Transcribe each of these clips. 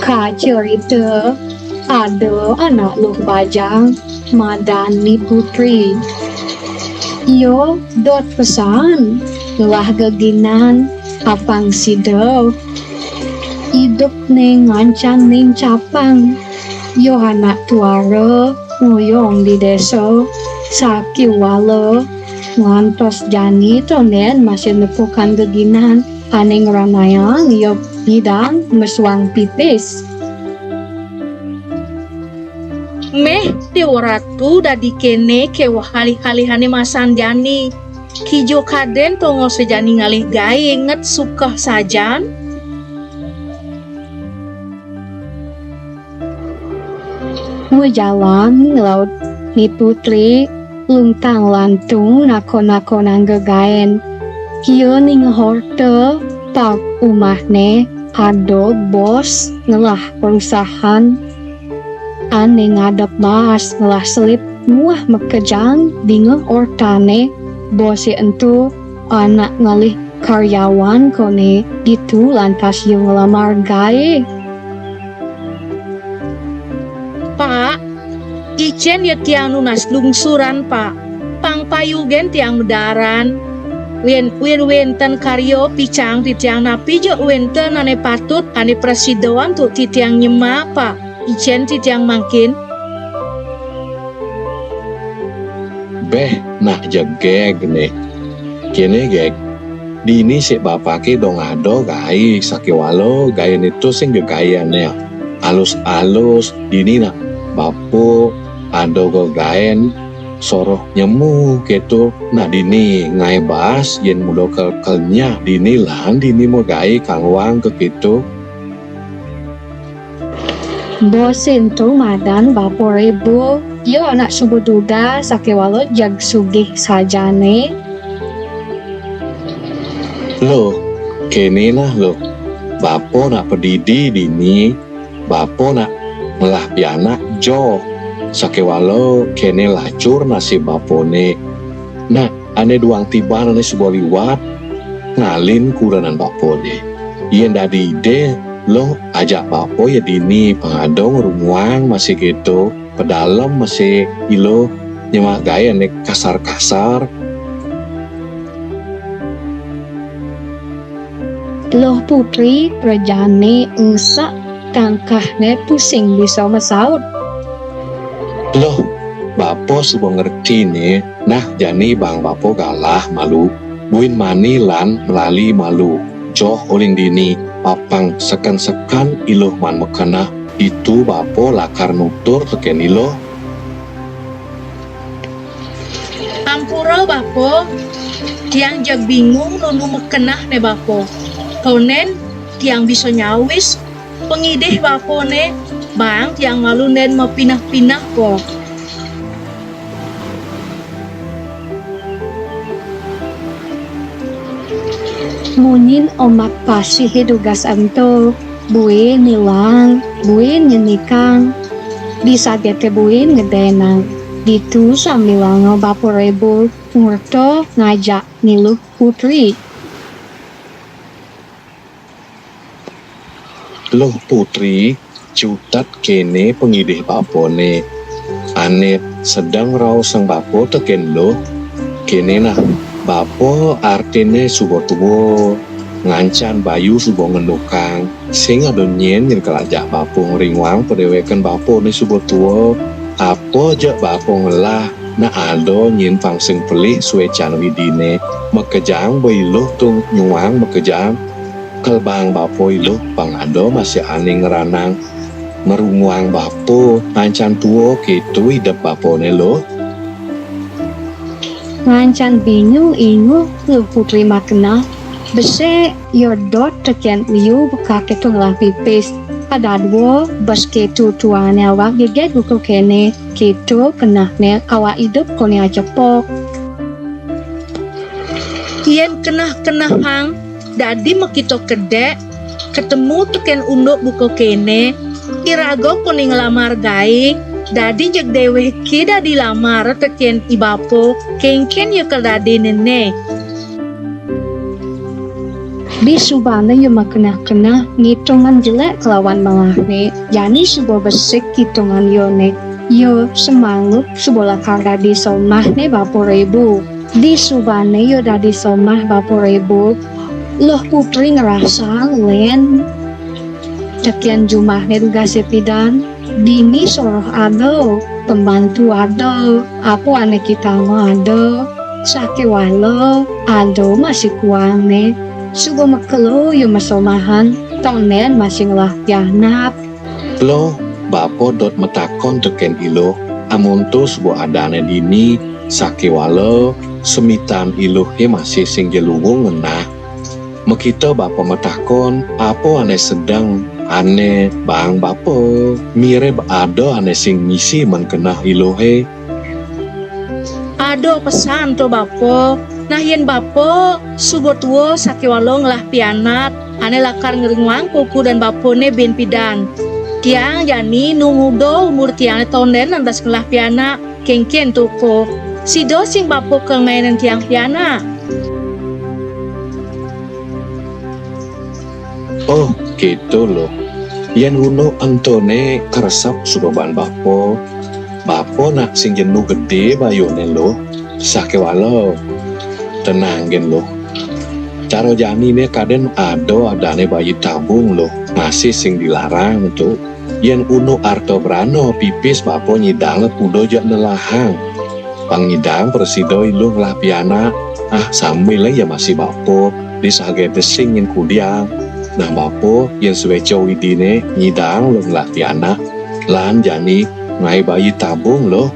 Kak cerita ada anak Luh Bajang Madani Putri. Yo dot pesan telah geginan apang sido hidup neng ngancan neng capang. Yo anak tuara ngoyong di desa saki walo ngantos jani tonen masih nepukan geginan aneng ranayang yo bidang meswang pipis. Meh dewa ratu dadi kene kewa halih-halihane masan jani. Kijo kaden tongo sejani ngalih gaye nget suka sajan. Jalan laut ni putri luntang lantung nako-nako nanggegaen. Kio ning horte tak umahne ado bos ngelah perusahaan ane ngadep bahas ngelah selip muah mekejang dinge ortane bosi entu anak ngalih karyawan kone gitu lantas yung ngelamar gaye. Pak, icen ya tiang nunas lungsuran pak. Pang payugen tiang medaran. Wenten karyo picang ti tiang napi jo wenten ane patut ane presidoan tu ti tiang nyema pak. Icen ti tiang mangkin. Beh, nak jegeg nih. Kene geg. Dini si bapake dong ado gai sakiwalo gayan itu sing gegayan ya. Alus-alus dini nak bapu ado gegayan soroh nyemu gitu. Nah dini ngai bas yen mudo kelnya dini lang dini mau gai kangwang ke gitu. Bosin tu madan bapo ribu yo anak subuh duda sakiwalo jag sugih sajane. Loh, kene lah loh. Bapo nak pedidi dini, bapo nak melah pianak jo. Sakewalo kene lacur nasib bapone. Nah, ane duang tiban ane sebuah liwat ngalin kuranan bapone. Ien dadi ide lo ajak bapo ya dini pengadong rumuang masih gitu. Pedalem masih ilo nyemak gaya ane kasar-kasar. Loh putri rejane engsak tangkahne pusing bisa mesaut. Loh, bapo sebuah ngerti nih. Nah, jani bang bapo galah malu. Buin manilan melali malu. Joh uling dini, papang sekan-sekan iluh man mekena. Itu bapo lakar nutur teken iluh. Ampura bapo, tiang jag bingung nunu mekenah ne bapo. Konen tiang bisa nyawis pengideh bapo ne. Bang tiang malu nen mau pinah-pinah po. Munin omak pasi hidugas anto. Buin nilang, buin nyenikang. Bisa gete buin ngedenang. Ditu samilango bapo rebu ngurto ngajak niluh putri. Loh putri, cutat kene pengidih bapone. Ane sedang rau sang bapo teken lo. Kene nah, bapo artine subo tubo. Ngancan bayu subo ngenukang. Sing adonyen yang kelajak bapo ngeringwang pedewekan bapo ne subo tuwo. Apo je bapo ngelah. Na ado nyin pangseng pelih suecan widine. Mekejang boiluh tung nyuang mekejang. Kelbang bapo iluh pangado masih aneh ngeranang merunguang bapo ngancan tuo gitu hidup bapo lo. Ngancan bingung ingu lu putri makna. Bese yordot teken liu bekake tunglah pipis. Adadwo bas ketu tuane awak geget buku kene ketu kenahne awak hidup kone acepok. Ien kenah-kenah hang. Dadi makito kedek ketemu teken unduk buko kene irago kuning lamar gai dadi jeg dewe kida dilamar teken ibapo kengken ya dadi nene. Di subana yo makena-kena ngitungan jelek kelawan malahne. Yani subo besik hitungan yo ne. Yo semangut subola karda di somah ne baporebu. Di subane yo dadi somah baporebu. Loh putri ngerasa len. Cekian jumah ne tugas pidan. Dini soroh ado. Pembantu ado. Aku ane kita ado. Sake walo ado masih kuang ne. Sugo makelo yo masomahan, tonen masih ngelah pianap. Lo bapo dot metakon teken ilo, amonto sebuah adane dini, sakewalo, semitan iluhe masih sing jelungu ngenah. Mekito bapo metakon, apo ane sedang ane bang bapo, mire ado ane sing ngisi mengenah iluhe. Ado pesan to bapo. Nah yen bapo subo tuo sakewalo ngelah pianat ane lakar ngeringuang kuku dan bapone ben pidan. Tiang yani numudo umur tiang tonden lantas ngelah piana kengken tuko. Sido sing bapo keng mainan tiang piana. Oh gitu loh. Yen uno antone keresap subaban bapo. Bapo nak sing jenuh gede bayone lo. Sakewalo. Tenang gen lo. Caro jani ne kaden ado adane bayi tabung lo. Masih sing dilarang tuh. Yen uno arto brano pipis bapo nyidang kudo jak nelahang. Pangidang persidoi lo ngelah piana. Sambil ya masih bapo. Disage desing yen kudiang. Nah bapo yen suweco widine nyidang lo ngelah piana. Lan jani ngai bayi tabung lo.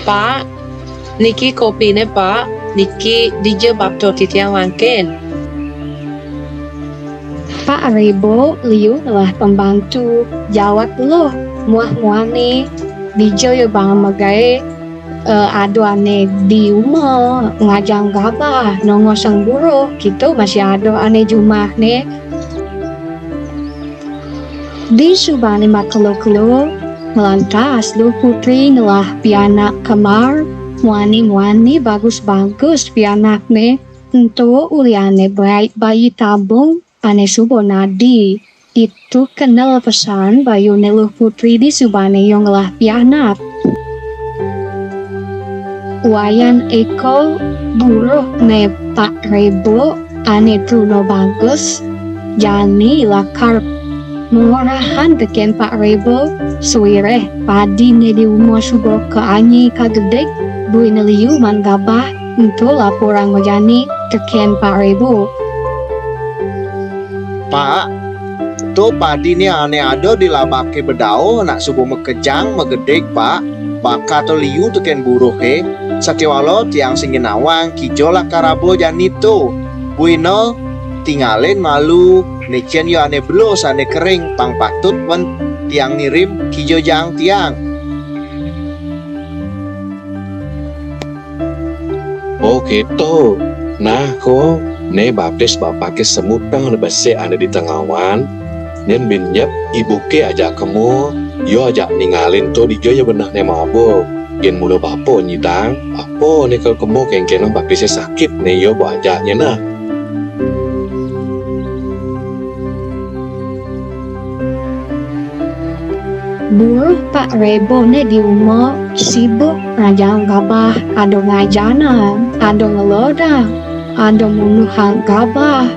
Pak, niki kopine pak, niki dije bapto titiang wangken. Pak Rebo liu ngelah pembantu, jawab lo, muah-muane, dijo yo bang magai, ado ane di umah, ngajang gabah, nongo sang buruh, gitu masih ado ane jumah ne. Di subane makelo-kelo, melantas lu putri ngelah pianak kamar, muani-muani bagus-bagus pianakne, ento uliane bayi tabung, ane subo nadi. Itu kenal pesan bayu neluh putri di subane yang ngelah pianak. Wayan eko buruh ne Pak Rebo, ane truno bagus, jani lakar mengurahan teken Pak Rebo, suireh padi ne di umur subo ke anyi kagedek, bui neliu man gabah, untuk laporan ngojani teken Pak Rebo. Pak, to padi ni ane ado dilabake bedao nak subuh mekejang megedek pak, baka to liu teken buruh he, sakewalo tiang singginawang kijola karabo janito, buino tinggalin malu, necen yo ane belos ane kering, pang patut wen tiang ngirim kijo jang tiang. Oh gitu. Nah ko ne baptis bapake semutang lebase ane di tengawan. Nen binyap ibu ke ajak kamu, yo ajak ninggalin to di joya benah ne mabok. Gen mula bapo nyidang, bapo ne kalau kamu kengkenang baptisnya sakit ne yo bo ajaknya nah. Buruh Pak Rebo ne di umur sibuk ngajang gabah, ado ngajana, ado ngeloda, ado munuhan gabah,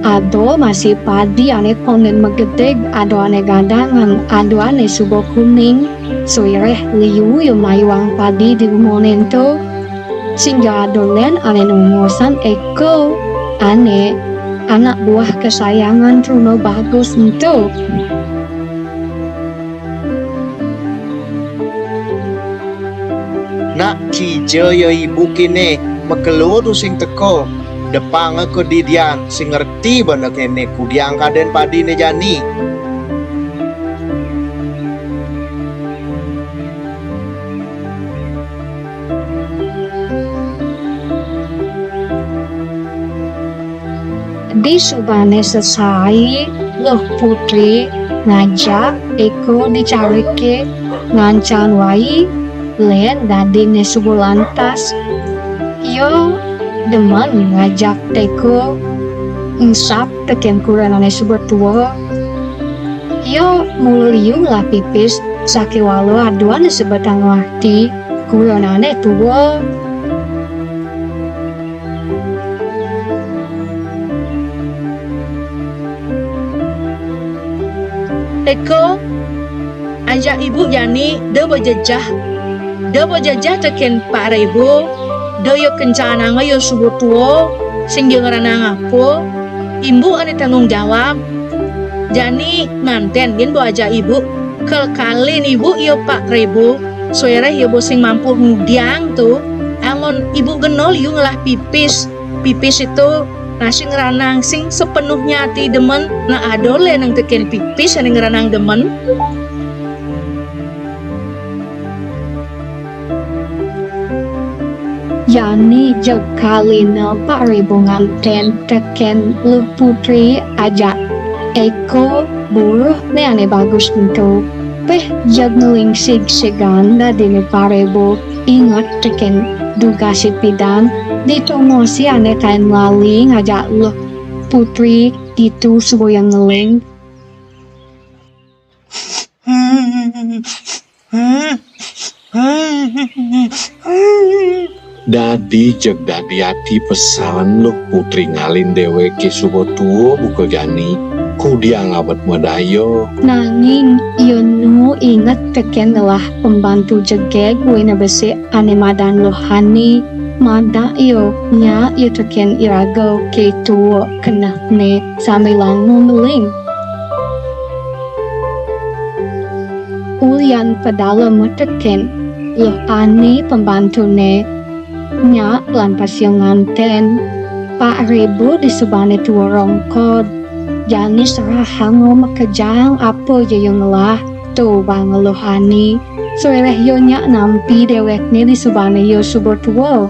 ado masih padi ane ponen megedeg, ado ane gadangan, ado ane subo kuning, suireh liu yo mayuang padi di umur nento, sehingga ado len ane nungosan eko, ane anak buah kesayangan truno bagus nento. Nak kijo yo ibu kini mekelo tu sing teko, depang ke didian sing ngerti bener kene kudiang kaden padi ne jani. Di subane selesai, loh putri ngajak eko dicarike ngancan wai len dading ne subuh lantas. Yo demen ngajak teko insap teken kuranane subur tua. Yo muliu lah pipis sakiwalo aduan sebatang waktu kuranane tua. Eko, ajak ibu Yani dia berjejah teken Pak Rebo, dia yo kencana yo subuh tua, sing yo ngerana ngapo, ibu ane tanggung jawab. Jani manten gin bo ajak ibu, kalin ibu yo Pak Rebo, soere yo bo sing mampu ngudiang tuh, angon ibu genol yo ngelah pipis itu nasi ngeranang sing sepenuhnya hati demen na adole nang teken pipis ane ngeranang demen. Yani jag kalina Pak Rebo nganten teken lu putri ajak Eko buruh ne ane bagus untuk peh jag ngelingsig seganda dini Pak Rebo ingat teken duga si pidan ditomo si ane kain lali ngajak lu putri ditu subuh yang ngeling. Dadi jeg dadi hati pesan loh putri ngalin dewe ke subo tuo buka Jani kudia ngabet madayo. Nanging yonu ingat teken ngelah pembantu jegeg wena besi ane madan lohani mada yo nya yo teken irago ke tuo kena ne sambilang meling. Ulian pedalam teken loh ani pembantu ne nya lan pas yang nganten Pak Rebo di subane tua rongkod jani serah hango makejang apa je yang lah tu bang lohani soeleh yo nya nampi dewek ni di subane yo subur tua.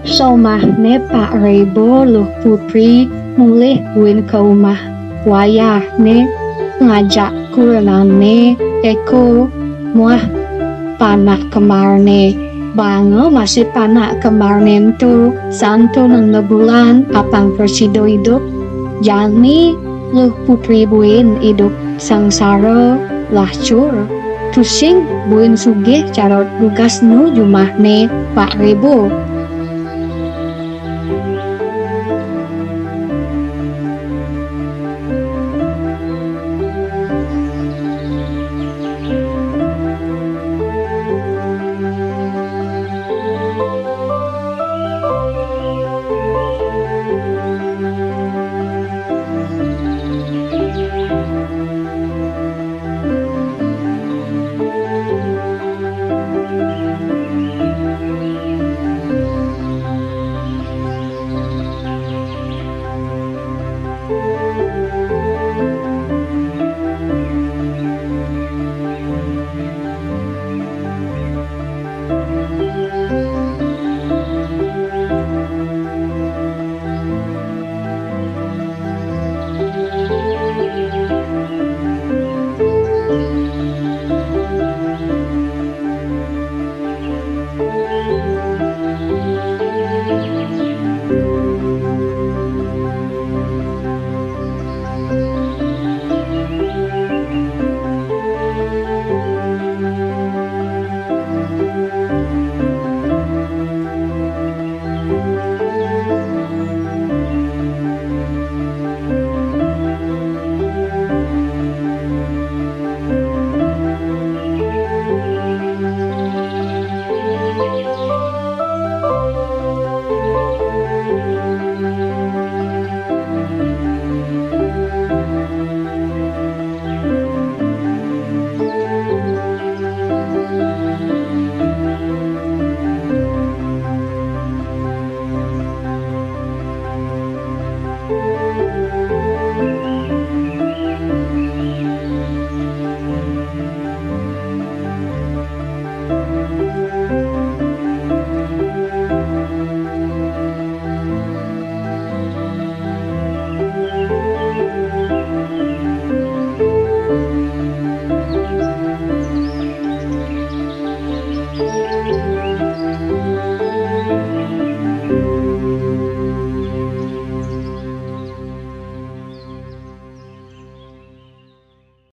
Somah ne Pak Rebo loh putri mulih win ke rumah wayah ne ngajak kuranane Eko muah panah kemarne bango masih panah kemarne tu santo nang bulan apang persido hidup jani luh putri buin hidup sangsara lahcur tusing buin sugih carot tugas nu jumahne Pak Rebo.